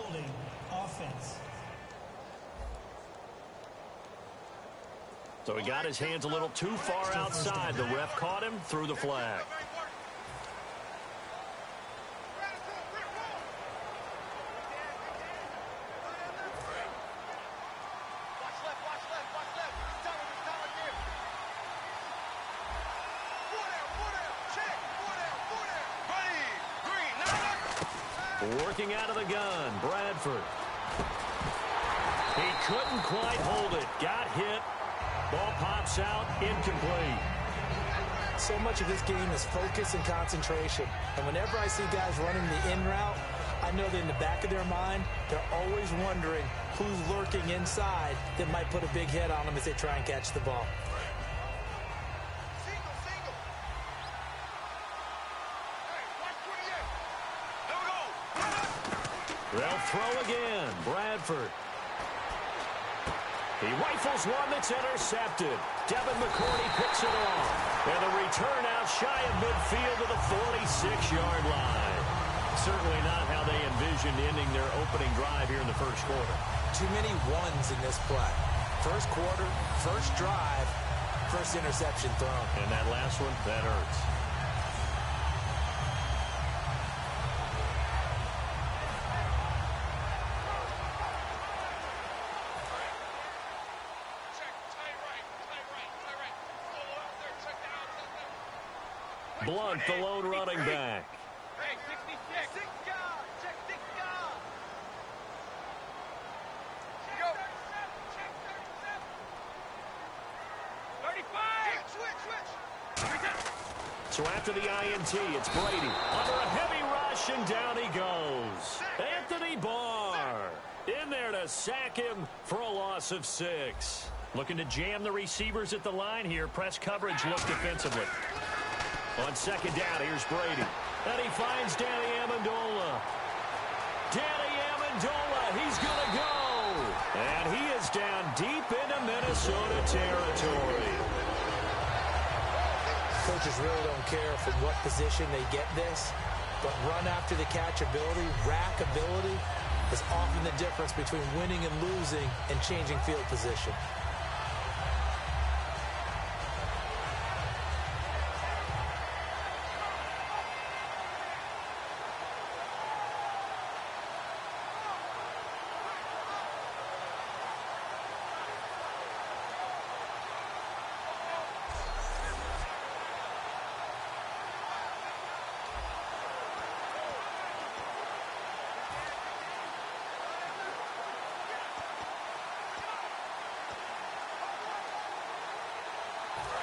Holding offense. So he got his hands a little too far outside. The ref caught him, threw the flag. Working out of the gun, Bradford. He couldn't quite hold it. Got hit. Ball pops out, incomplete. So much of this game is focus and concentration. And whenever I see guys running the in route, I know that in the back of their mind, they're always wondering who's lurking inside that might put a big hit on them as they try and catch the ball. They'll throw again. Bradford. He rifles one that's intercepted. Devin McCourty picks it off. And the return out shy of midfield to the 46-yard line. Certainly not how they envisioned ending their opening drive here in the first quarter. Too many ones in this play. First quarter, first drive, first interception thrown. And that last one, that hurts. Blunt, the lone running back. Hey, 66. Check 6 guard. Go. Check 37. 35. Switch. So after the INT, it's Brady. Under a heavy rush, and down he goes. Anthony Barr in there to sack him for a loss of 6. Looking to jam the receivers at the line here. Press coverage look defensively. On second down, here's Brady. And he finds Danny Amendola. Danny Amendola, he's going to go. And he is down deep into Minnesota territory. Coaches really don't care from what position they get this, but run after the catch ability, rack ability, is often the difference between winning and losing and changing field position.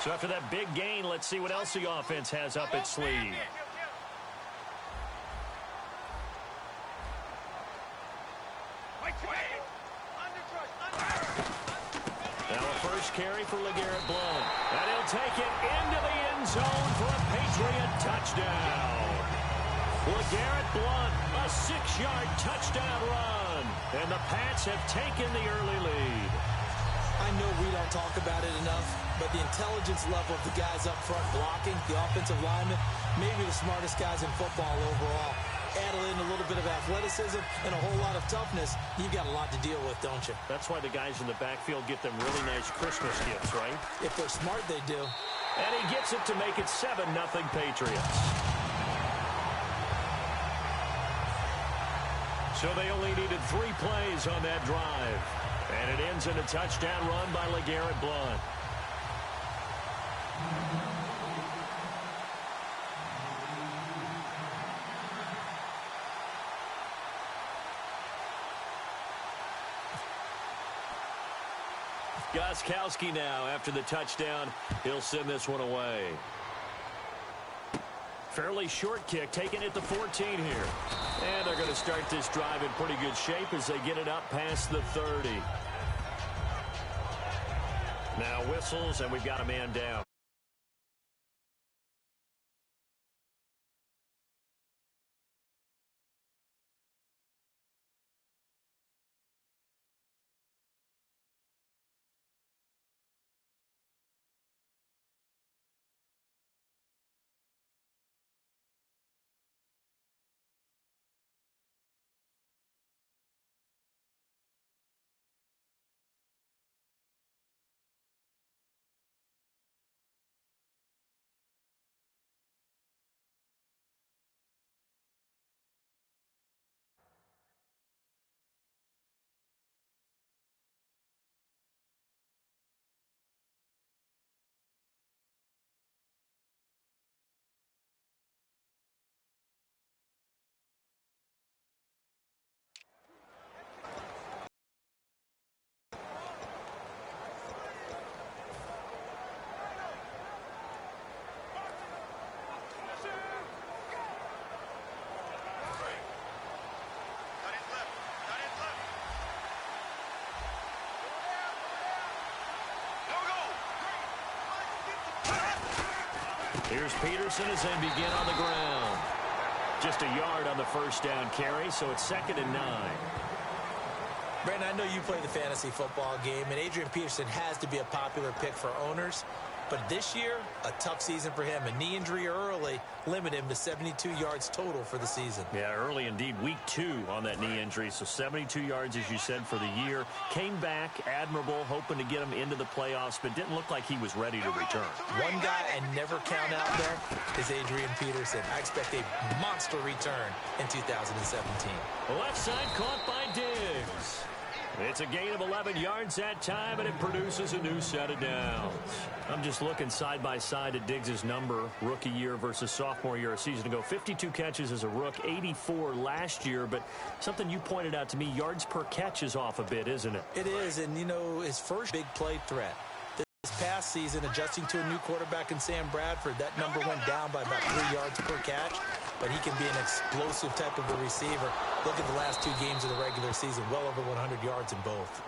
So after that big gain, let's see what else the offense has up its sleeve. Now a first carry for LeGarrette Blount. And he'll take it into the end zone for a Patriot touchdown. LeGarrette Blount, a 6-yard touchdown run. And the Pats have taken the early lead. I know we don't talk about it enough, but the intelligence level of the guys up front blocking, the offensive linemen, maybe the smartest guys in football overall. Add in a little bit of athleticism and a whole lot of toughness, you've got a lot to deal with, don't you? That's why the guys in the backfield get them really nice Christmas gifts, right? If they're smart, they do. And he gets it to make it 7-0 Patriots. So they only needed 3 plays on that drive. And it ends in a touchdown run by LeGarrette Blount. Gostkowski now after the touchdown. He'll send this one away. Fairly short kick, taking it to 14 here. And they're going to start this drive in pretty good shape as they get it up past the 30. Now whistles, and we've got a man down. Here's Peterson as they begin on the ground. Just a yard on the first down carry, so it's 2nd and 9. Brandon, I know you play the fantasy football game, and Adrian Peterson has to be a popular pick for owners. But this year, a tough season for him. A knee injury early limited him to 72 yards total for the season. Yeah, early indeed. Week 2 on that knee injury. So 72 yards, as you said, for the year. Came back, admirable, hoping to get him into the playoffs, but didn't look like he was ready to return. One guy I never count out there is Adrian Peterson. I expect a monster return in 2017. Left side caught by Diggs. It's a gain of 11 yards that time, and it produces a new set of downs. I'm just looking side by side at Diggs' number, rookie year versus sophomore year a season ago. 52 catches as a rook, 84 last year, but something you pointed out to me, yards per catch is off a bit, isn't it? It is, and you know, his first big play threat. This past season, adjusting to a new quarterback in Sam Bradford, that number went down by about 3 yards per catch. But he can be an explosive type of a receiver. Look at the last 2 games of the regular season, well over 100 yards in both.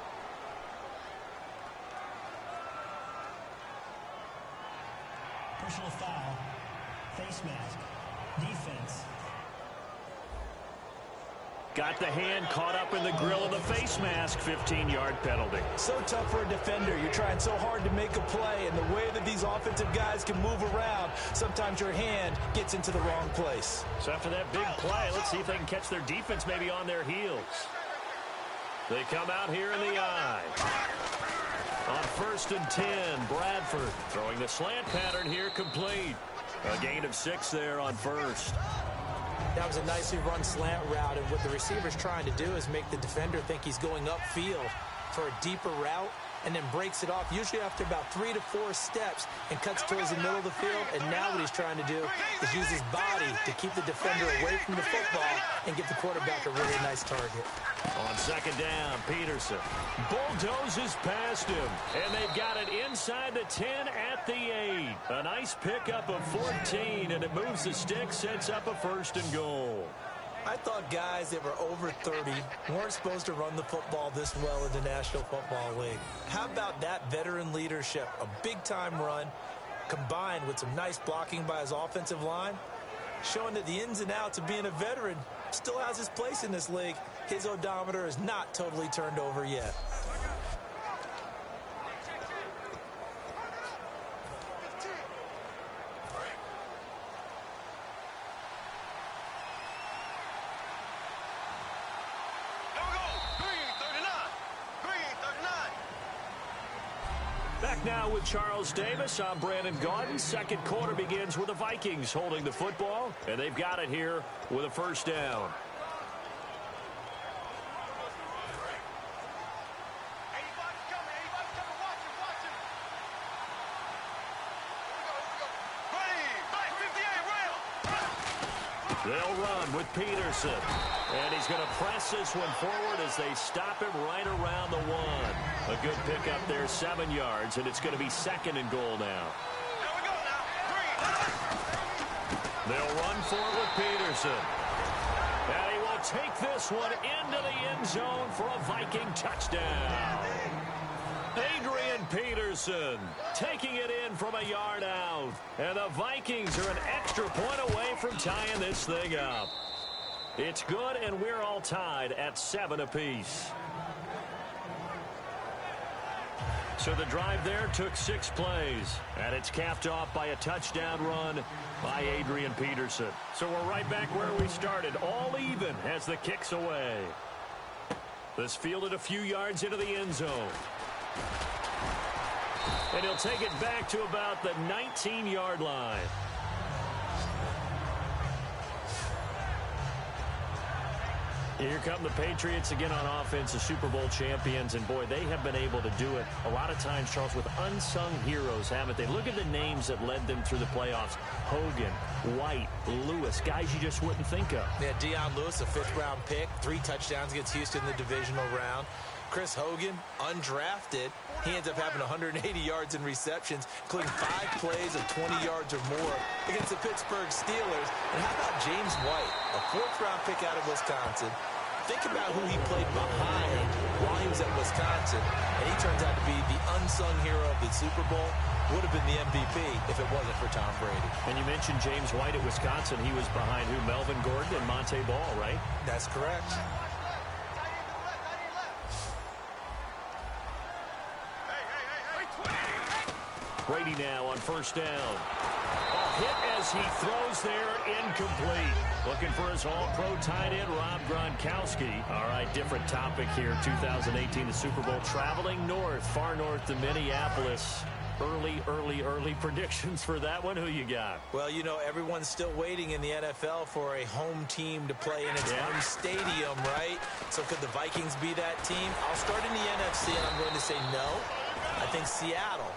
Personal foul, face mask, defense. Got the hand caught up in the grill of the face mask, 15-yard penalty. So tough for a defender. You're trying so hard to make a play, and the way that these offensive guys can move around, sometimes your hand gets into the wrong place. So after that big play, let's see if they can catch their defense maybe on their heels. They come out here in the eye. On 1st and 10, Bradford throwing the slant pattern here complete. A gain of 6 there on 1st. That was a nicely run slant route, and what the receiver's trying to do is make the defender think he's going upfield for a deeper route, and then breaks it off, usually after about 3 to 4 steps, and cuts towards the middle of the field. And now what he's trying to do is use his body to keep the defender away from the football and give the quarterback a really nice target. On 2nd down, Peterson bulldozes past him, and they've got it inside the 10 at the 8. A nice pickup of 14, and it moves the stick, sets up a 1st and goal. I thought guys that were over 30 weren't supposed to run the football this well in the National Football League. How about that veteran leadership? A big-time run combined with some nice blocking by his offensive line, showing that the ins and outs of being a veteran still has his place in this league. His odometer is not totally turned over yet. Back now with Charles Davis. I'm Brandon Gaudin. 2nd quarter begins with the Vikings holding the football, and they've got it here with a 1st down. They'll run with Peterson. And he's going to press this one forward as they stop him right around the 1. A good pickup there, 7 yards, and it's going to be 2nd and goal now. They'll run for it with Peterson. And he will take this one into the end zone for a Viking touchdown. Adrian Peterson taking it in from a yard out. And the Vikings are an extra point away from tying this thing up. It's good, and we're all tied at 7 apiece. So the drive there took 6 plays, and it's capped off by a touchdown run by Adrian Peterson. So we're right back where we started, all even as the kick's away. This fielded a few yards into the end zone. And he'll take it back to about the 19-yard line. Here come the Patriots again on offense, the Super Bowl champions, and boy, they have been able to do it a lot of times, Charles, with unsung heroes, haven't they? Look at the names that led them through the playoffs. Hogan, White, Lewis, guys you just wouldn't think of. Yeah, Deion Lewis, a 5th-round pick, 3 touchdowns against Houston in the divisional round. Chris Hogan, undrafted. He ends up having 180 yards in receptions, including 5 plays of 20 yards or more against the Pittsburgh Steelers. And how about James White, a 4th-round pick out of Wisconsin? Think about who he played behind while he was at Wisconsin, and he turns out to be the unsung hero of the Super Bowl. would have been the MVP if it wasn't for Tom Brady. And you mentioned James White at Wisconsin. He was behind who? Melvin Gordon and Monte Ball, right? That's correct. Brady now on first down. Hit as he throws there, incomplete. Looking for his all-pro tight end, Rob Gronkowski. All right, different topic here. 2018, the Super Bowl, traveling north, far north to Minneapolis. Early predictions for that one. Who you got? Well, you know, everyone's still waiting in the NFL for a home team to play in its home stadium, right? So could the Vikings be that team? I'll start in the NFC, and I'm going to say no. I think Seattle,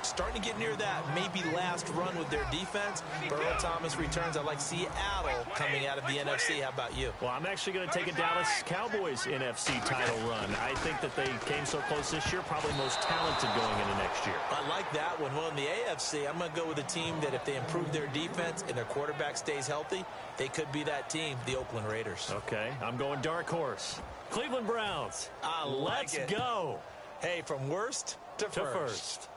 starting to get near that maybe last run with their defense. Burrow Thomas returns. I like Seattle coming out of the NFC. How about you? Well, I'm actually going to take a Dallas Cowboys NFC title run. I think that they came so close this year, probably most talented going into next year. I like that one. Well, in the AFC, I'm going to go with a team that if they improve their defense and their quarterback stays healthy, they could be that team, the Oakland Raiders. Okay, I'm going dark horse. Cleveland Browns. Let's go. Hey, from worst to first.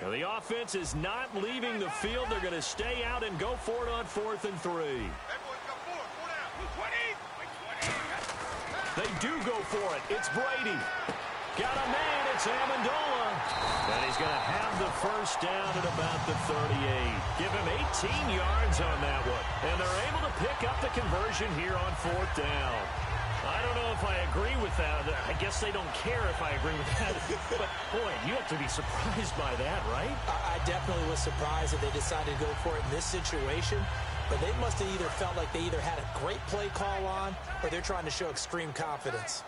Now, the offense is not leaving the field. They're going to stay out and go for it on 4th and 3. They do go for it. It's Brady. Got a man. It's Amendola. And he's going to have the first down at about the 38. Give him 18 yards on that one. And they're able to pick up the conversion here on 4th down. I don't know if I agree with that. I guess they don't care if I agree with that. But, boy, you have to be surprised by that, right? I definitely was surprised that they decided to go for it in this situation. But they must have either felt like they either had a great play call on or they're trying to show extreme confidence.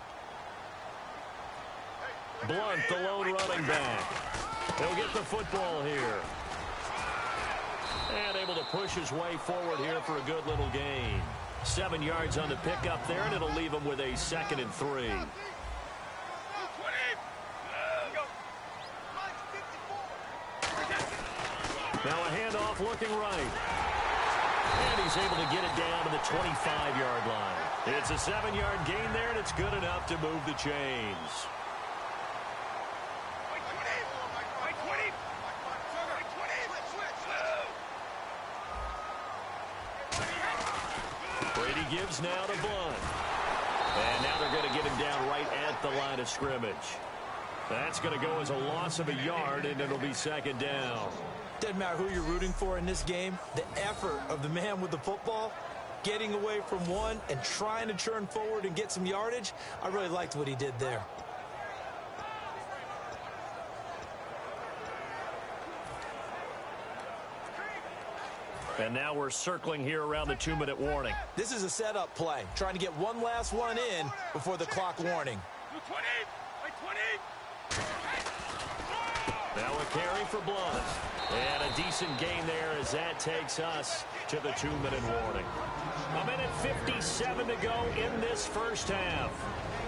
Blunt, the lone running back. He'll get the football here. And able to push his way forward here for a good little gain. 7 yards on the pickup there, and it'll leave him with a 2nd and 3. Now a handoff looking right. And he's able to get it down to the 25-yard line. It's a 7-yard gain there, and it's good enough to move the chains. Brady gives now to Blunt. And now they're going to get him down right at the line of scrimmage. That's going to go as a loss of a yard, and it'll be 2nd down. Doesn't matter who you're rooting for in this game. The effort of the man with the football, getting away from one and trying to turn forward and get some yardage, I really liked what he did there. And now we're circling here around the 2-minute warning. This is a setup play, trying to get one last one in before the clock warning. Now a carry for Blunt. And a decent gain there as that takes us to the 2-minute warning. 1:57 to go in this first half.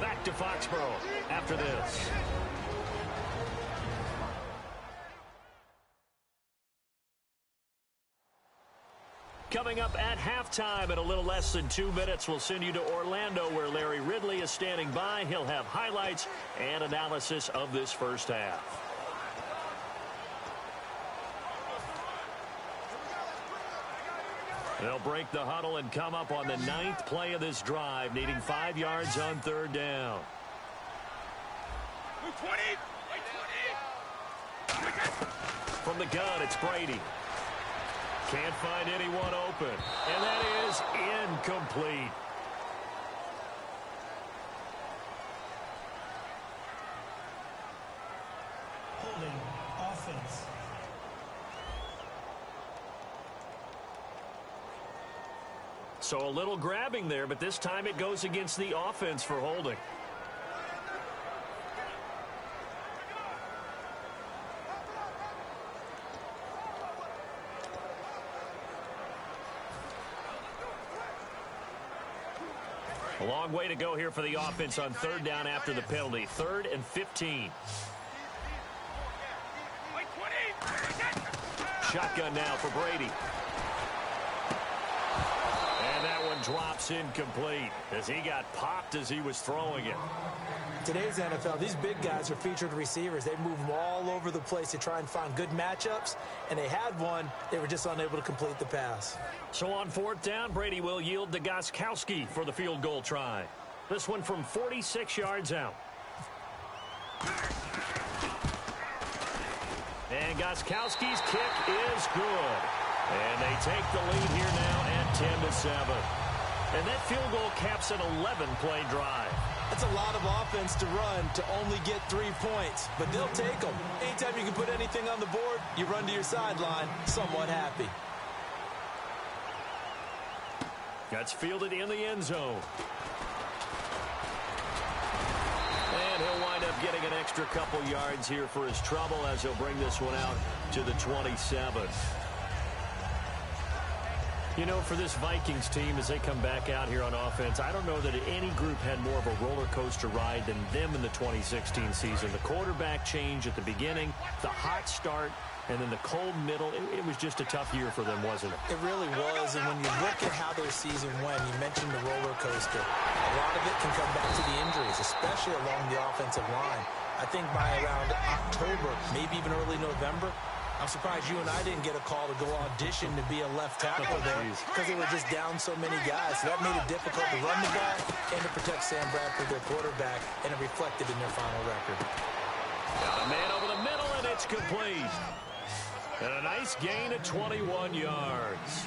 Back to Foxborough after this. Coming up at halftime in a little less than 2 minutes, we'll send you to Orlando where Larry Ridley is standing by. He'll have highlights and analysis of this first half. They'll break the huddle and come up on the 9th play of this drive, needing 5 yards on 3rd down. From the gun, it's Brady. Can't find anyone open. And that is incomplete. Holding offense. So a little grabbing there, but this time it goes against the offense for holding. A long way to go here for the offense on 3rd down after the penalty. 3rd and 15. Shotgun now for Brady. And that one drops incomplete as he got popped as he was throwing it. Today's NFL, these big guys are featured receivers. They move them all over the place to try and find good matchups, and they had one. They were just unable to complete the pass. So on fourth down, Brady will yield to Gostkowski for the field goal try. This one from 46 yards out. And Gostkowski's kick is good. And they take the lead here now at 10-7. And that field goal caps an 11-play drive. That's a lot of offense to run to only get 3 points, but they'll take them. Anytime you can put anything on the board, you run to your sideline somewhat happy. That's fielded in the end zone. And he'll wind up getting an extra couple yards here for his trouble as he'll bring this one out to the 27th. You know, for this Vikings team, as they come back out here on offense, I don't know that any group had more of a roller coaster ride than them in the 2016 season. The quarterback change at the beginning, the hot start, and then the cold middle. It was just a tough year for them, wasn't it? It really was, and when you look at how their season went, you mentioned the roller coaster. A lot of it can come back to the injuries, especially along the offensive line. I think by around October, maybe even early November, I'm surprised you and I didn't get a call to go audition to be a left tackle there because they were just down so many guys. So that made it difficult to run the ball and to protect Sam Bradford, their quarterback, and it reflected in their final record. Got a man over the middle, and it's complete. And a nice gain of 21 yards.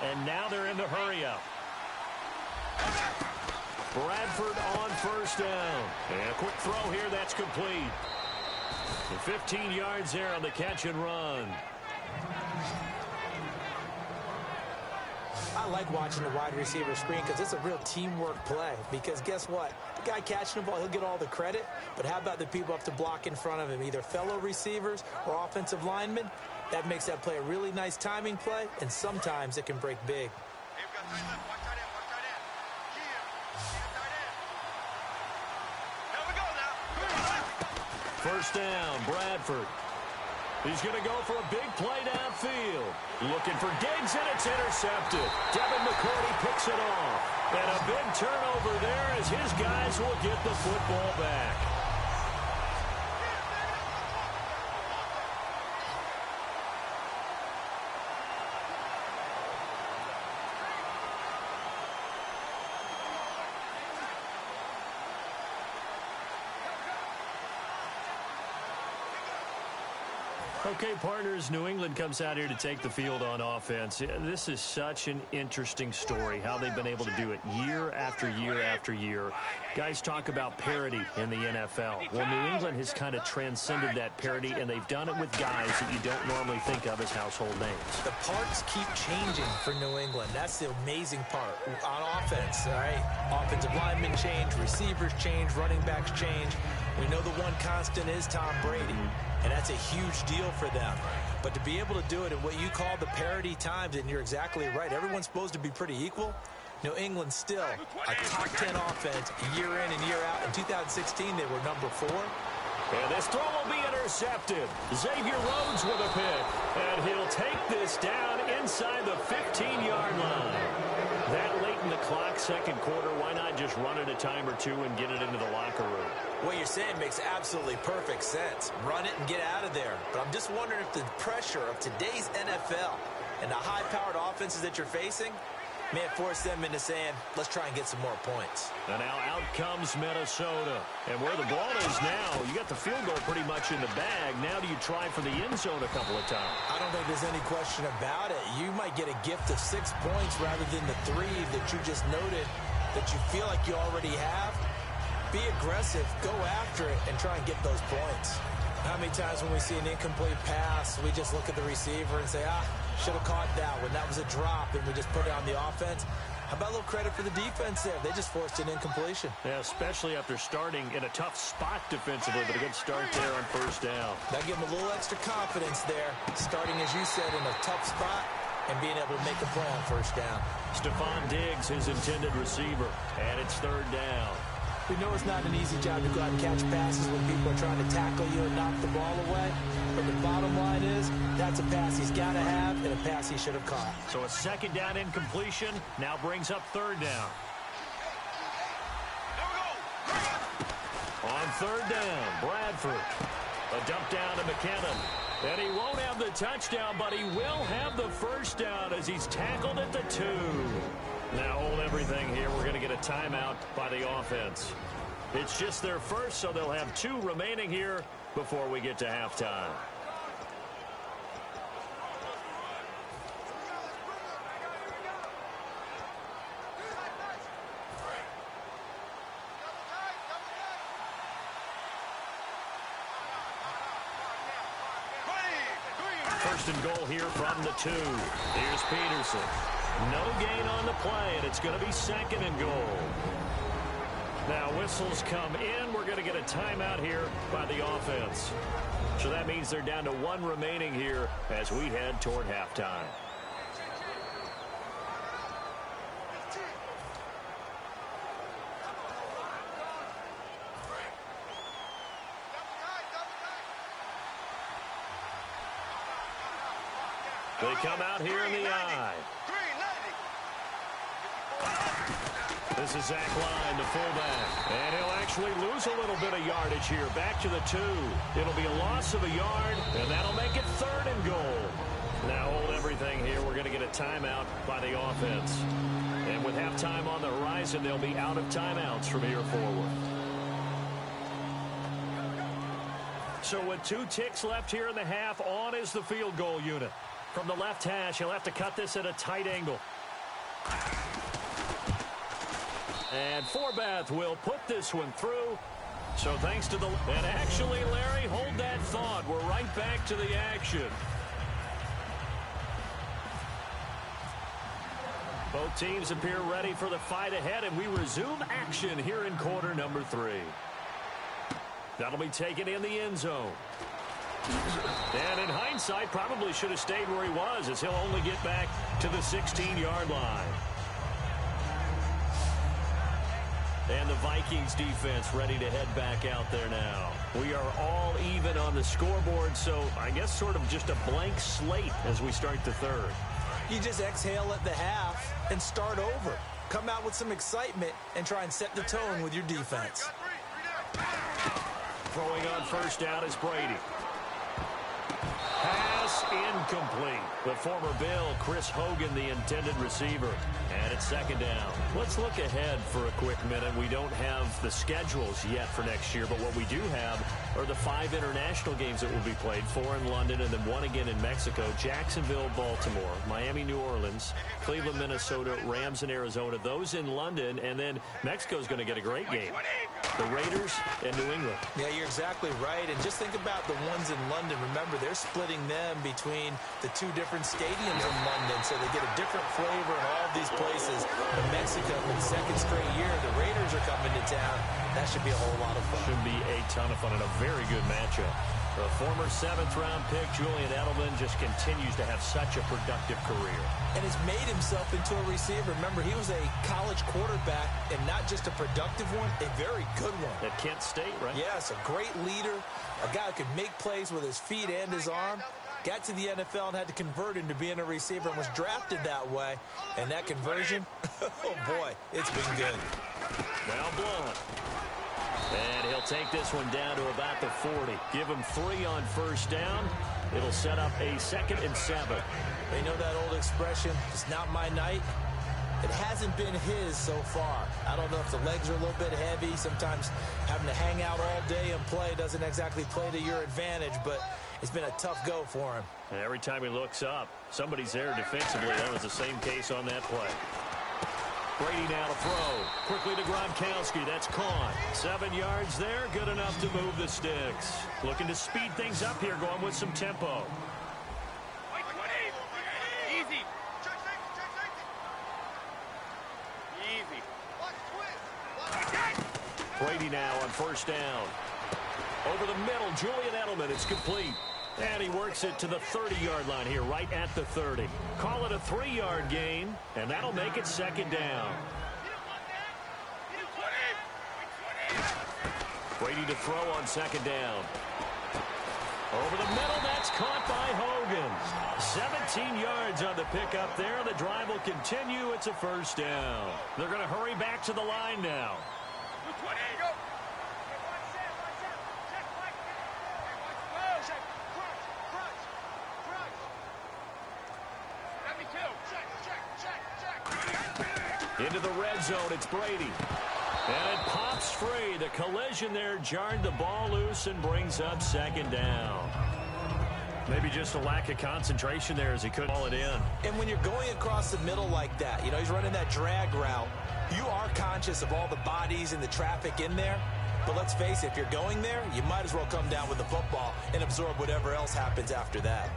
And now they're in the hurry-up. Bradford on first down. And a quick throw here, that's complete. And 15 yards there on the catch and run. I like watching the wide receiver screen because it's a real teamwork play. Because guess what? The guy catching the ball, he'll get all the credit. But how about the people up to block in front of him, either fellow receivers or offensive linemen? That makes that play a really nice timing play, and sometimes it can break big. First down, Bradford. He's going to go for a big play downfield. Looking for Diggs, and it's intercepted. Devin McCourty picks it off. And a big turnover there as his guys will get the football back. Okay, partners, New England comes out here to take the field on offense. This is such an interesting story, how they've been able to do it year after year after year. Guys talk about parity in the NFL. Well, New England has kind of transcended that parity, and they've done it with guys that you don't normally think of as household names. The parts keep changing for New England. That's the amazing part. On offense, all right? Offensive linemen change, receivers change, running backs change. We know the one constant is Tom Brady, and that's a huge deal for them. But to be able to do it in what you call the parity times, and you're exactly right, everyone's supposed to be pretty equal. New England still a top 10 offense year in and year out. In 2016, they were number 4. And this throw will be intercepted. Xavier Rhodes with a pick. And he'll take this down inside the 15-yard line. That late in the clock, second quarter, why not just run it a time or two and get it into the locker room? What you're saying makes absolutely perfect sense. Run it and get out of there. But I'm just wondering if the pressure of today's NFL and the high-powered offenses that you're facing may have forced them into saying, let's try and get some more points. And now out comes Minnesota. And where the ball is now, you got the field goal pretty much in the bag. Now do you try for the end zone a couple of times? I don't think there's any question about it. You might get a gift of 6 points rather than the 3 that you just noted that you feel like you already have. Be aggressive, go after it, and try and get those points. How many times when we see an incomplete pass, we just look at the receiver and say, should have caught that one. That was a drop, and we just put it on the offense. How about a little credit for the defense there? They just forced an incompletion. Yeah, especially after starting in a tough spot defensively, but a good start there on first down. That gave them a little extra confidence there, starting, as you said, in a tough spot and being able to make a play on first down. Stephon Diggs, his intended receiver, and it's third down. We know it's not an easy job to go out and catch passes when people are trying to tackle you and knock the ball away. But the bottom line is, that's a pass he's got to have and a pass he should have caught. So a second down incompletion now brings up third down. On third down, Bradford. A dump down to McKinnon. And he won't have the touchdown, but he will have the first down as he's tackled at the 2. Now hold everything here. We're going to get a timeout by the offense. It's just their first, so they'll have 2 remaining here before we get to halftime. First and goal here from the 2. Here's Peterson. No gain on the play, and it's going to be second and goal. Now whistles come in. We're going to get a timeout here by the offense. So that means they're down to 1 remaining here as we head toward halftime. They come out here in the I. This is Zach Line, the fullback. And he'll actually lose a little bit of yardage here. Back to the 2. It'll be a loss of a yard, and that'll make it third and goal. Now hold everything here. We're going to get a timeout by the offense. And with halftime on the horizon, they'll be out of timeouts from here forward. So with 2 ticks left here in the half, on is the field goal unit. From the left hash, he'll have to cut this at a tight angle. And Forbath will put this one through. So thanks to the... And actually, Larry, hold that thought. We're right back to the action. Both teams appear ready for the fight ahead, and we resume action here in quarter number 3. That'll be taken in the end zone. And in hindsight, probably should have stayed where he was, as he'll only get back to the 16-yard line. And the Vikings defense ready to head back out there now. We are all even on the scoreboard, so I guess sort of just a blank slate as we start the third. You just exhale at the half and start over. Come out with some excitement and try and set the tone with your defense. Throwing on first down is Brady. Pass incomplete. The former Bill, Chris Hogan, the intended receiver. And it's second down. Let's look ahead for a quick minute. We don't have the schedules yet for next year, but what we do have are the 5 international games that will be played. 4 in London and then 1 again in Mexico. Jacksonville, Baltimore, Miami, New Orleans, Cleveland, Minnesota, Rams in Arizona. Those in London, and then Mexico's going to get a great game. The Raiders and New England. Yeah, you're exactly right. And just think about the ones in London. Remember, they're splitting them between the 2 different stadiums in London, so they get a different flavor in all of these places. In Mexico, for the 2nd straight year, the Raiders are coming to town. That should be a whole lot of fun. Should be a ton of fun and a very good matchup. The former 7th-round pick, Julian Edelman, just continues to have such a productive career. And has made himself into a receiver. Remember, he was a college quarterback, and not just a productive one, a very good one. At Kent State, right? Yes, a great leader, a guy who could make plays with his feet and his arm. Got to the NFL and had to convert into being a receiver and was drafted that way. And that conversion, oh boy, it's been good. Now Blunt. And he'll take this one down to about the 40. Give him 3 on first down. It'll set up a 2nd and 7. They know that old expression, it's not my night. It hasn't been his so far. I don't know if the legs are a little bit heavy. Sometimes having to hang out all day and play doesn't exactly play to your advantage, but it's been a tough go for him. And every time he looks up, somebody's there defensively. That was the same case on that play. Brady now to throw. Quickly to Gronkowski. That's caught. 7 yards there. Good enough to move the sticks. Looking to speed things up here, going with some tempo. Easy. Brady now on first down. Over the middle, Julian Edelman. It's complete. And he works it to the 30-yard line here, right at the 30. Call it a 3-yard gain, and that'll make it second down. Brady to throw on second down. Over the middle, that's caught by Hogan. 17 yards on the pickup there. The drive will continue. It's a first down. They're going to hurry back to the line now. 20, go. Into the red zone, it's Brady. And it pops free. The collision there jarred the ball loose and brings up second down. Maybe just a lack of concentration there as he couldn't haul it in. And when you're going across the middle like that, he's running that drag route, you are conscious of all the bodies and the traffic in there. But let's face it, if you're going there, you might as well come down with the football and absorb whatever else happens after that.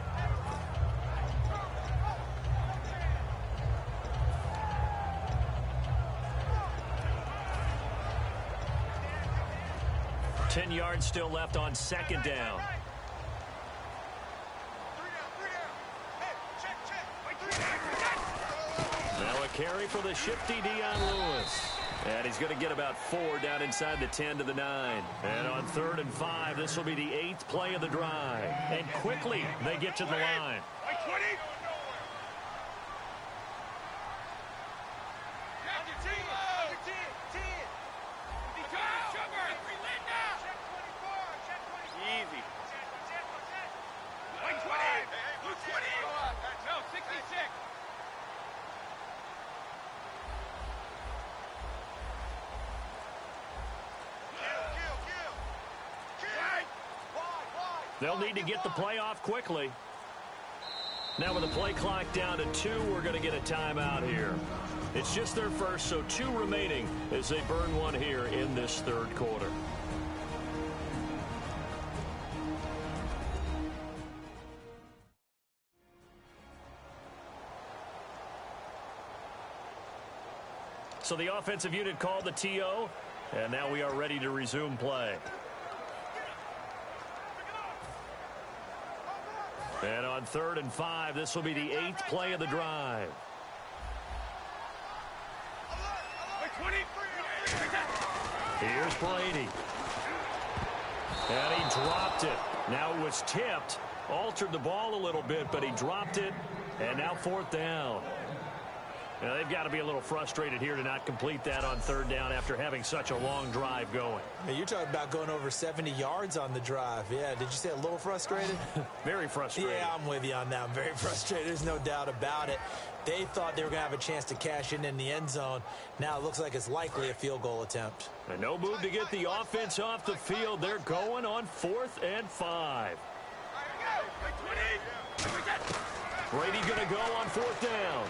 Ten yards still left on second down. Now a carry for the shifty Dion Lewis. And he's going to get about 4 down inside the 10 to the 9. And on 3rd and 5, this will be the 8th play of the drive. And quickly, they get to the line. Easy. 120. 220. No, 66. They'll need to get the play off quickly. Now with the play clock down to 2, we're going to get a timeout here. It's just their first, so 2 remaining as they burn one here in this 3rd quarter. So the offensive unit called the TO, and now we are ready to resume play. And on 3rd and 5, this will be the 8th play of the drive. Here's Brady. And he dropped it. Now it was tipped, altered the ball a little bit, but he dropped it, and now 4th down. Now, they've got to be a little frustrated here to not complete that on 3rd down after having such a long drive going. You're talking about going over 70 yards on the drive. Yeah, did you say a little frustrated? Very frustrated. Yeah, I'm with you on that. I'm very frustrated. There's no doubt about it. They thought they were going to have a chance to cash in the end zone. Now it looks like it's likely a field goal attempt. And no move to get the offense off the field. They're going on 4th and 5. Brady going to go on 4th down.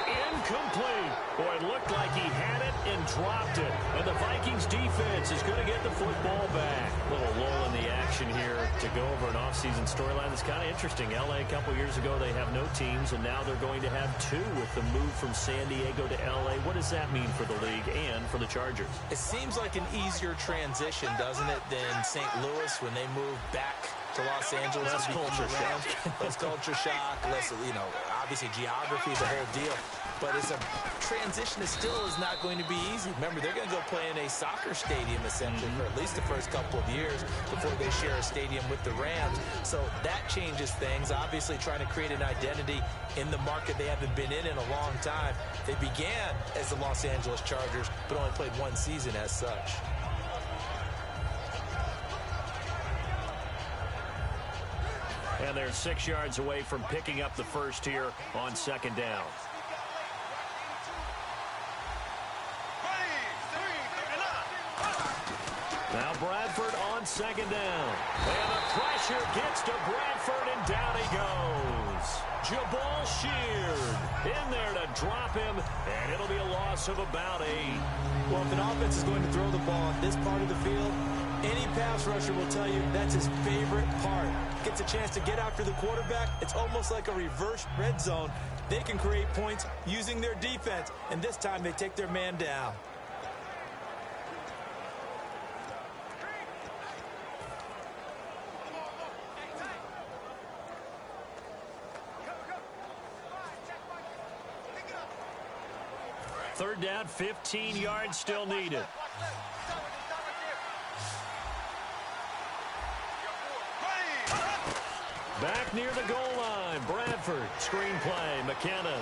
Incomplete. Boy, it looked like he had it and dropped it. And the Vikings defense is going to get the football back. A little lull in the action here to go over an offseason storyline that's kind of interesting. L.A. a couple years ago, they have no teams, and now they're going to have 2 with the move from San Diego to L.A. What does that mean for the league and for the Chargers? It seems like an easier transition, doesn't it, than St. Louis when they moved back to Los Angeles. Less culture shock. Less culture shock. Less, obviously geography is a whole deal. But it's a transition that still is not going to be easy. Remember, they're going to go play in a soccer stadium, essentially, for at least the first couple of years before they share a stadium with the Rams. So that changes things. Obviously, trying to create an identity in the market they haven't been in a long time. They began as the Los Angeles Chargers, but only played 1 season as such. And they're 6 yards away from picking up the first here on 2nd down. Now Bradford on 2nd down. And the pressure gets to Bradford, and down he goes. Jabal Sheard in there to drop him, and it'll be a loss of about 8. Well, if an offense is going to throw the ball on this part of the field, any pass rusher will tell you that's his favorite part. Gets a chance to get after the quarterback. It's almost like a reverse red zone. They can create points using their defense, and this time they take their man down. Third down, 15 yards still needed. Back near the goal line, Bradford. Screen play, McKinnon.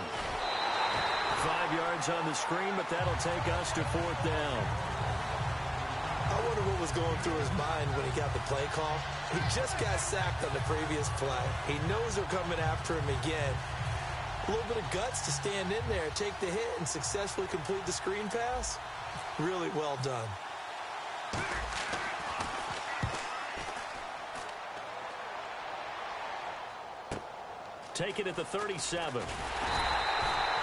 5 yards on the screen, but that'll take us to 4th down. I wonder what was going through his mind when he got the play call. He just got sacked on the previous play. He knows they're coming after him again. A little bit of guts to stand in there, take the hit, and successfully complete the screen pass. Really well done. Take it at the 37.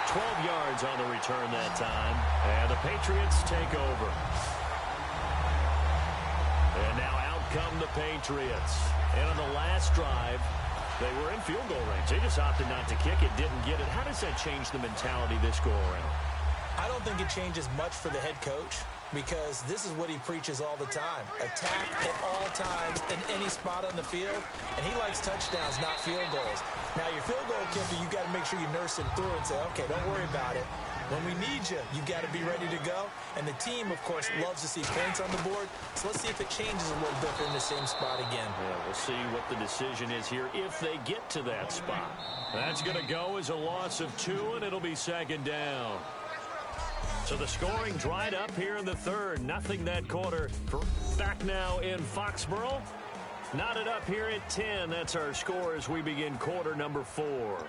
12 yards on the return that time. And the Patriots take over. And now out come the Patriots. And on the last drive, they were in field goal range. They just opted not to kick it, didn't get it. How does that change the mentality this go around? I don't think it changes much for the head coach, because this is what he preaches all the time. Attack at all times in any spot on the field, and he likes touchdowns, not field goals. Now, your field goal kicker, you got to make sure you nurse him through and say, okay, don't worry about it. When we need you, you got to be ready to go. And the team, of course, loves to see points on the board. So let's see if it changes a little bit in the same spot again. Yeah, we'll see what the decision is here if they get to that spot. That's going to go as a loss of 2, and it'll be 2nd down. So the scoring dried up here in the 3rd. Nothing that quarter. Back now in Foxborough. Knotted up here at 10. That's our score as we begin quarter number 4.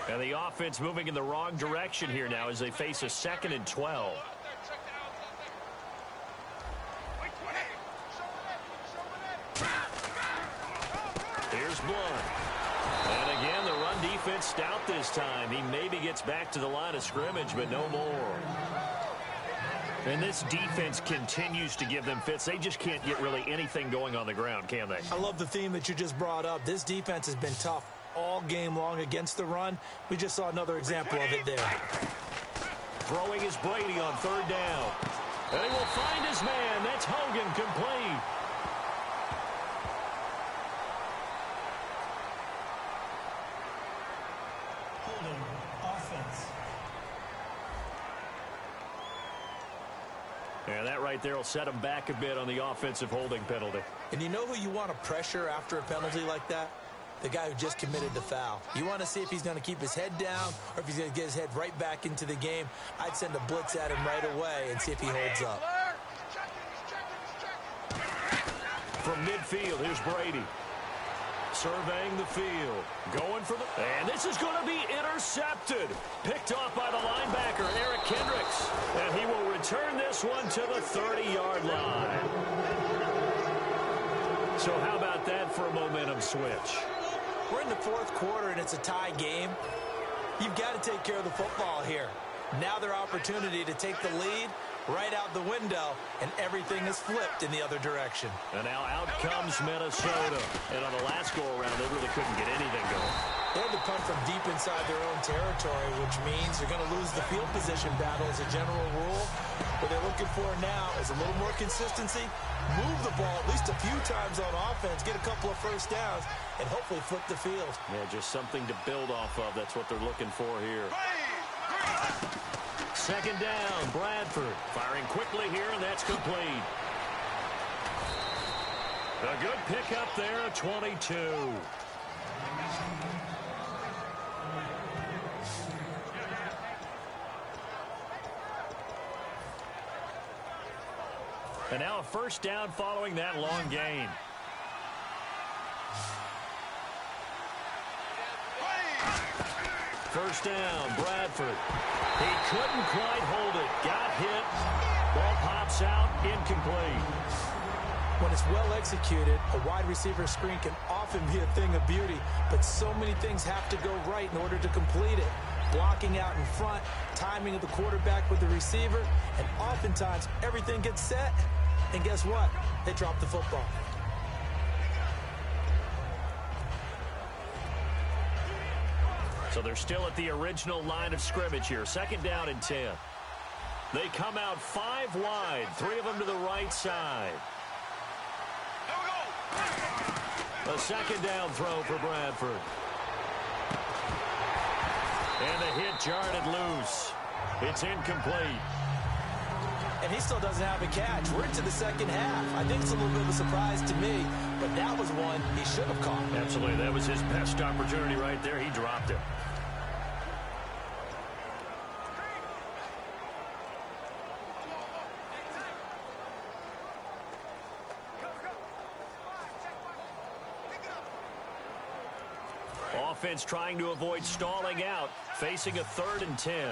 And the offense moving in the wrong direction here now as they face a 2nd and 12. Here's Blunt. And again, the run defense stout this time. He maybe gets back to the line of scrimmage, but no more. And this defense continues to give them fits. They just can't get really anything going on the ground, can they? I love the theme that you just brought up. This defense has been tough all game long against the run. We just saw another example of it there. Throwing is Brady on 3rd down. And he will find his man. That's Hogan, complete. Holding offense. And that right there will set him back a bit on the offensive holding penalty. And you know who you want to pressure after a penalty like that? The guy who just committed the foul. You want to see if he's going to keep his head down or if he's going to get his head right back into the game. I'd send a blitz at him right away and see if he holds up. From midfield, here's Brady. Surveying the field. Going for the... And this is going to be intercepted. Picked off by the linebacker, Eric Kendricks. And he will return this one to the 30-yard line. So how about that for a momentum switch? We're in the 4th quarter, and it's a tie game. You've got to take care of the football here. Now their opportunity to take the lead right out the window, and everything is flipped in the other direction. And now out comes Minnesota. And on the last go-around, they really couldn't get anything going. They had to punt from deep inside their own territory, which means they're going to lose the field position battle as a general rule. What they're looking for now is a little more consistency, move the ball at least a few times on offense, get a couple of first downs, and hopefully flip the field. Yeah, just something to build off of. That's what they're looking for here. 2nd down, Bradford. Firing quickly here, and that's complete. A good pickup there, 22. And now a 1st down following that long gain. First down, Bradford. He couldn't quite hold it. Got hit. Ball pops out, incomplete. When it's well executed, a wide receiver screen can often be a thing of beauty, but so many things have to go right in order to complete it. Blocking out in front, timing of the quarterback with the receiver, and oftentimes everything gets set, and guess what? They drop the football. So they're still at the original line of scrimmage here. 2nd down and 10. They come out 5 wide, 3 of them to the right side. A second down throw for Bradford. And the hit jarred it loose. It's incomplete. And he still doesn't have a catch. We're into the second half. I think it's a little bit of a surprise to me, but that was one he should have caught. Absolutely. That was his best opportunity right there. He dropped it. Offense trying to avoid stalling out, facing a 3rd and 10.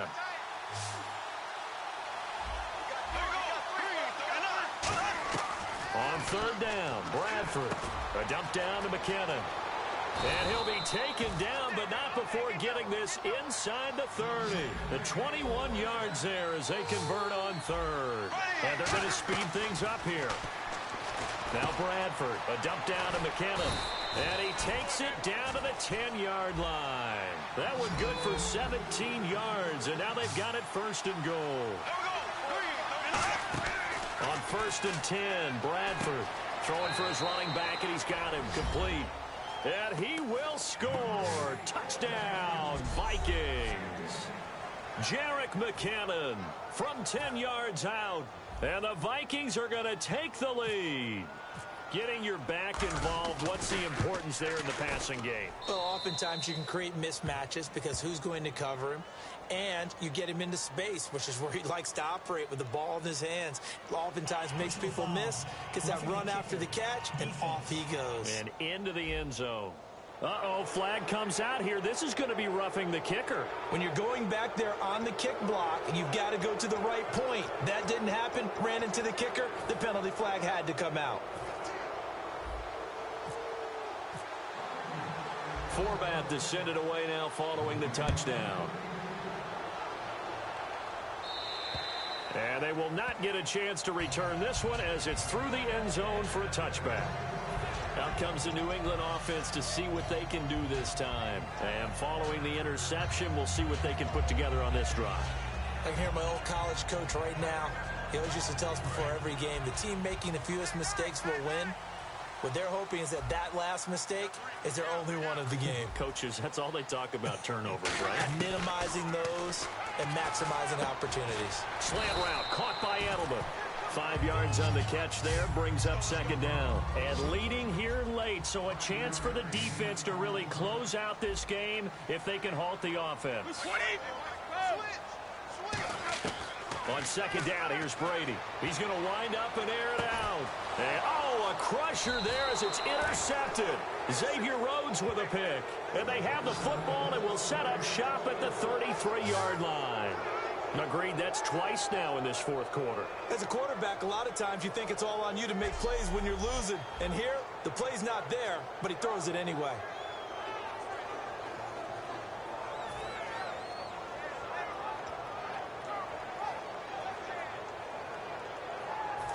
On 3rd down, Bradford. A dump down to McKinnon. And he'll be taken down, but not before getting this inside the 30. The 21 yards there as they convert on 3rd. And they're going to speed things up here. Now Bradford, a dump down to McKinnon. And he takes it down to the 10-yard line. That one good for 17 yards, and now they've got it 1st and goal. On 1st and 10, Bradford throwing for his running back, and he's got him complete. And he will score. Touchdown, Vikings. Jerick McKinnon from 10 yards out, and the Vikings are going to take the lead. Getting your back involved, what's the importance there in the passing game? Well, oftentimes you can create mismatches because who's going to cover him? And you get him into space, which is where he likes to operate with the ball in his hands. Oftentimes makes people miss, gets that run after the catch, and off he goes. And into the end zone. Uh-oh, flag comes out here. This is going to be roughing the kicker. When you're going back there on the kick block, you've got to go to the right point. That didn't happen, ran into the kicker. The penalty flag had to come out. Forbath to send it away now following the touchdown. And they will not get a chance to return this one as it's through the end zone for a touchback. Out comes the New England offense to see what they can do this time. And following the interception, we'll see what they can put together on this drive. I can hear my old college coach right now. He always used to tell us before every game, the team making the fewest mistakes will win. What they're hoping is that last mistake is their only one of the game. Coaches, that's all they talk about, turnovers, right? Minimizing those and maximizing opportunities. Slant route caught by Edelman. 5 yards on the catch there, brings up 2nd down. And leading here late, so a chance for the defense to really close out this game if they can halt the offense. On 2nd down, here's Brady. He's going to wind up and air it out. And, a crusher there as it's intercepted. Xavier Rhodes with a pick. And they have the football and will set up shop at the 33-yard line. Agreed, that's twice now in this 4th quarter. As a quarterback, a lot of times you think it's all on you to make plays when you're losing. And here, the play's not there, but he throws it anyway.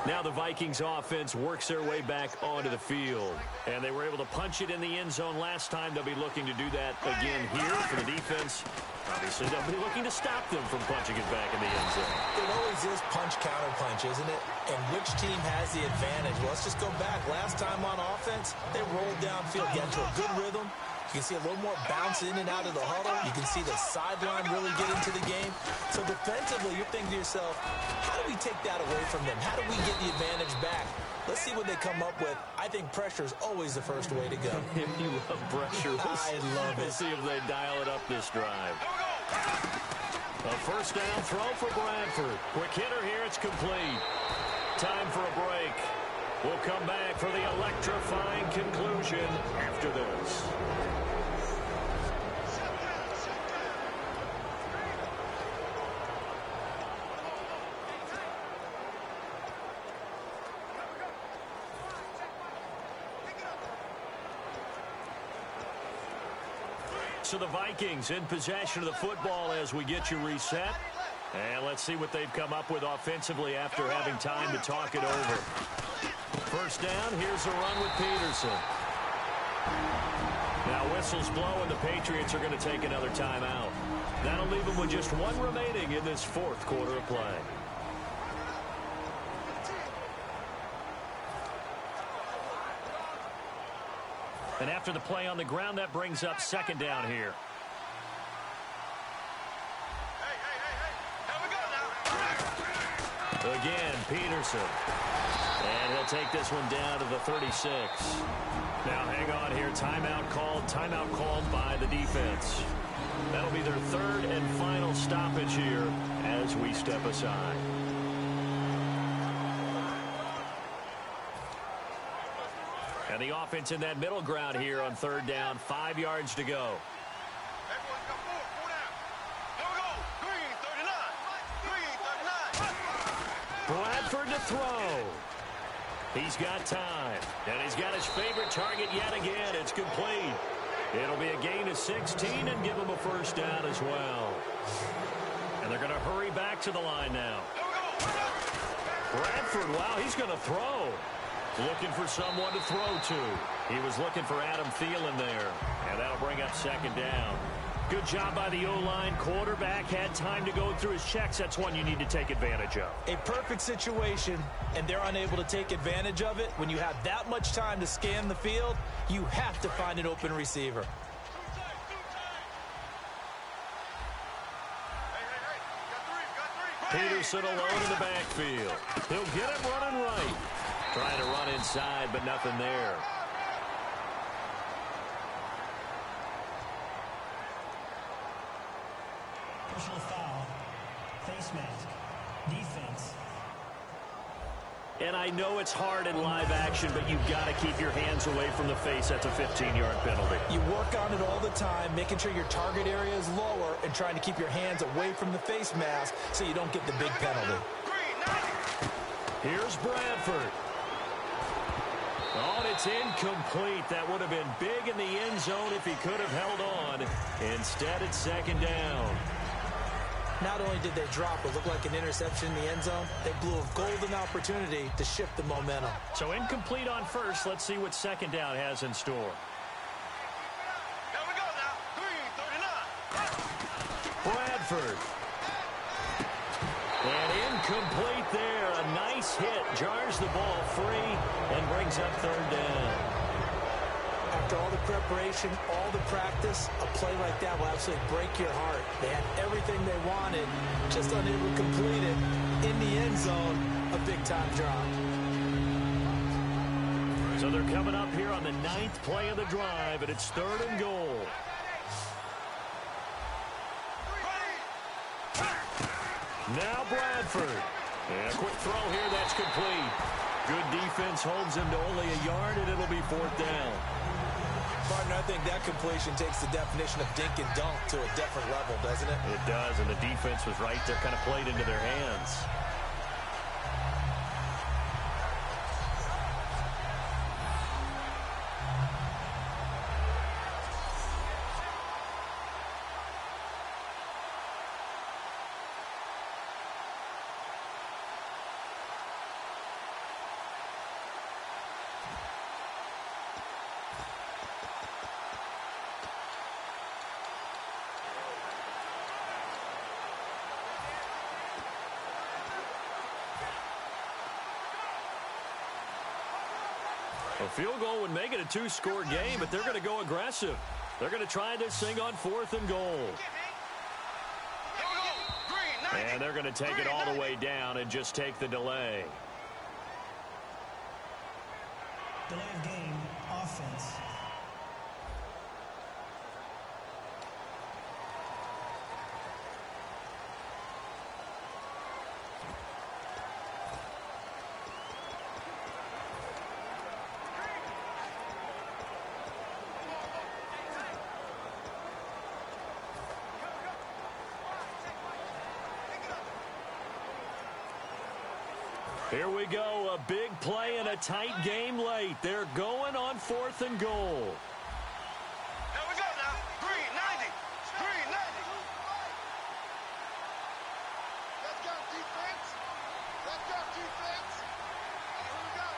Now the Vikings offense works their way back onto the field. And they were able to punch it in the end zone last time. They'll be looking to do that again here for the defense. Obviously, they'll be looking to stop them from punching it back in the end zone. It always is punch-counter-punch, isn't it? And which team has the advantage? Well, let's just go back. Last time on offense, they rolled downfield, get into a good rhythm. You can see a little more bounce in and out of the huddle. You can see the sideline really get into the game. So defensively, you're thinking to yourself, how do we take that away from them? How do we get the advantage back? Let's see what they come up with. I think pressure is always the first way to go. If you love pressure, I love it. We'll see if they dial it up this drive. A 1st down throw for Bradford. Quick hitter here, it's complete. Time for a break. We'll come back for the electrifying conclusion after this. So the Vikings in possession of the football as we get you reset. And let's see what they've come up with offensively after having time to talk it over. 1st down, here's a run with Peterson. Now whistles blow and the Patriots are going to take another timeout. That'll leave them with just one remaining in this 4th quarter of play. And after the play on the ground, that brings up second down here. Again, Peterson. And he'll take this one down to the 36. Now hang on here. Timeout called by the defense. That'll be their third and final stoppage here as we step aside. And the offense in that middle ground here on third down. 5 yards to go. Bradford to throw. He's got time. And he's got his favorite target yet again. It's complete. It'll be a gain of 16 and give him a first down as well. And they're going to hurry back to the line now. Bradford, wow, he's going to throw. Looking for someone to throw to. He was looking for Adam Thielen there. And that'll bring up second down. Good job by the O-line. Quarterback had time to go through his checks. That's one you need to take advantage of. A perfect situation, and they're unable to take advantage of it. When you have that much time to scan the field, you have to find an open receiver. Peterson alone in the backfield. He'll get him running right. Trying to run inside, but nothing there. Personal foul. Face mask. Defense. And I know it's hard in live action, but you've got to keep your hands away from the face. That's a 15-yard penalty. You work on it all the time, making sure your target area is lower and trying to keep your hands away from the face mask so you don't get the big penalty. Here's Bradford. Oh, and it's incomplete. That would have been big in the end zone if he could have held on. Instead, it's second down. Not only did they drop what looked like an interception in the end zone, they blew a golden opportunity to shift the momentum. So incomplete on first. Let's see what second down has in store. Here we go now. Green, 39. Bradford. And incomplete there. A nice hit. Jars the ball free and brings up third down. After all the preparation, all the practice, a play like that will absolutely break your heart. They had everything they wanted, just unable to complete it. In the end zone, a big-time drop. So they're coming up here on the 9th play of the drive, and it's third and goal. Now Bradford. And a quick throw here, that's complete. Good defense holds him to only a yard, and it'll be fourth down. Partner, I think that completion takes the definition of dink and dunk to a different level, doesn't it? It does, and the defense was right there, kind of played into their hands. A field goal would make it a two-score game, but they're going to go aggressive. They're going to try this thing on fourth and goal. And they're going to take it all the way down and just take the delay. Delay of game. Offense. Here we go, a big play and a tight game late. They're going on fourth and goal. Here we go now. Green, 90. Green, 90. Let's go, defense. Let's go, defense. Here we go.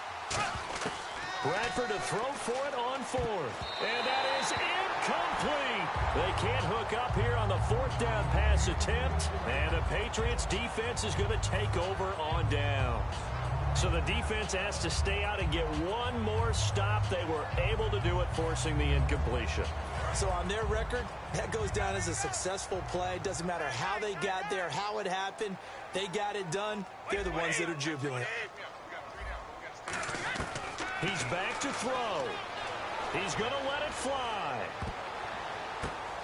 Bradford to throw for it on fourth. And that is incomplete. They can't hook up here on the fourth down pass attempt. And the Patriots defense is going to take over on down. So the defense has to stay out and get one more stop. They were able to do it, forcing the incompletion. So on their record, that goes down as a successful play. Doesn't matter how they got there, how it happened. They got it done. They're the ones that are jubilant. He's back to throw. He's going to let it fly.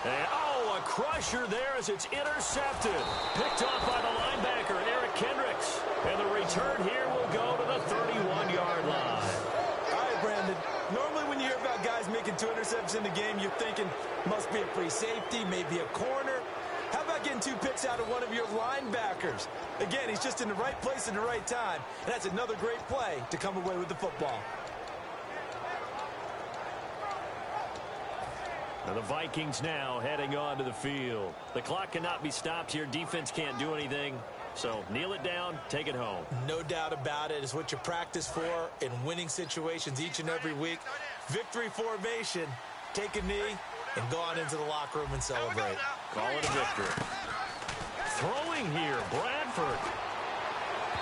And, a crusher there as it's intercepted. Picked off by the linebacker, Eric Kendricks. And the return here will go to the 31-yard line. All right, Brandon. Normally when you hear about guys making 2 interceptions in the game, you're thinking must be a free safety, maybe a corner. How about getting 2 picks out of one of your linebackers? Again, he's just in the right place at the right time. And that's another great play to come away with the football. And the Vikings now heading onto the field. The clock cannot be stopped here. Defense can't do anything. So kneel it down, take it home. No doubt about it. It's what you practice for in winning situations each and every week. Victory formation. Take a knee and go on into the locker room and celebrate. Call it a victory. Throwing here, Bradford.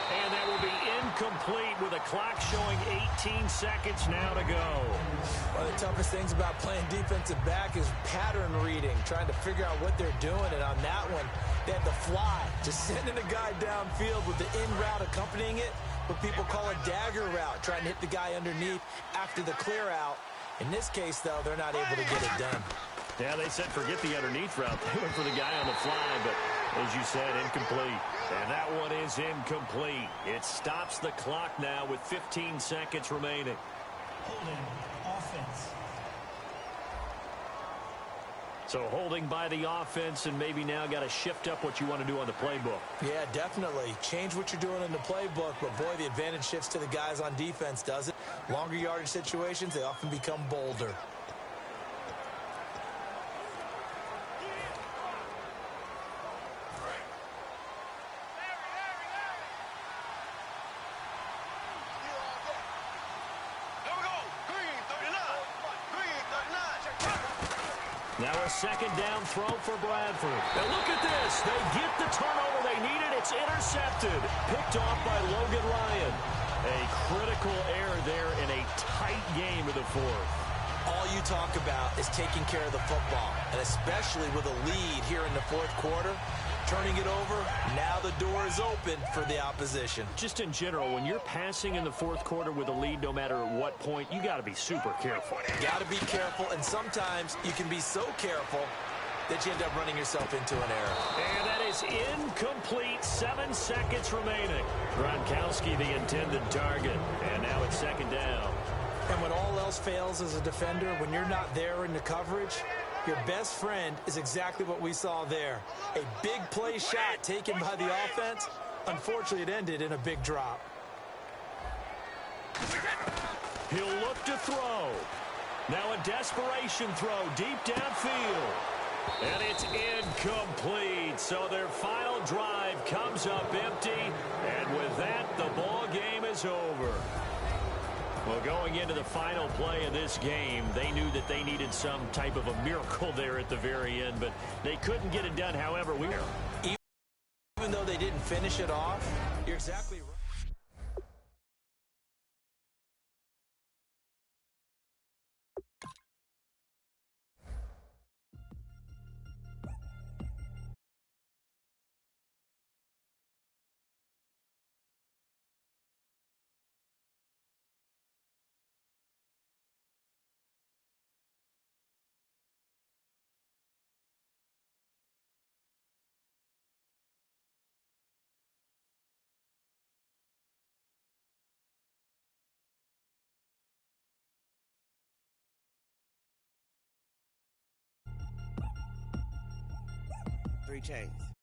And that will be incomplete with a clock showing 18 seconds now to go. One of the toughest things about playing defensive back is pattern reading, trying to figure out what they're doing. And on that one, they had the fly, just sending a guy downfield with the in route accompanying it, what people call a dagger route, trying to hit the guy underneath after the clear out. In this case, though, they're not able to get it done. Yeah, they said forget the underneath route. They went for the guy on the fly, but as you said, incomplete. And that one is incomplete. It stops the clock now with 15 seconds remaining. Holding offense. So holding by the offense, and maybe now got to shift up what you want to do on the playbook. Yeah, definitely. Change what you're doing in the playbook, but boy, the advantage shifts to the guys on defense, does it? Longer yardage situations, they often become bolder. Now a second down throw for Bradford. And look at this. They get the turnover they needed. It's intercepted. Picked off by Logan Ryan. A critical error there in a tight game of the fourth. All you talk about is taking care of the football, and especially with a lead here in the fourth quarter, turning it over, now the door is open for the opposition. Just in general, when you're passing in the fourth quarter with a lead, no matter at what point, you got to be super careful. Got to be careful, and sometimes you can be so careful that you end up running yourself into an error. And that is incomplete. 7 seconds remaining. Gronkowski, the intended target. And now it's second down. And when all else fails as a defender, when you're not there in the coverage, your best friend is exactly what we saw there. A big play shot taken by the offense. Unfortunately, it ended in a big drop. He'll look to throw. Now a desperation throw deep downfield. And it's incomplete. So their final drive comes up empty. And with that, the ball game is over. Well, going into the final play of this game, they knew that they needed some type of a miracle there at the very end, but they couldn't get it done. However, even though they didn't finish it off, you're exactly right. Three chains.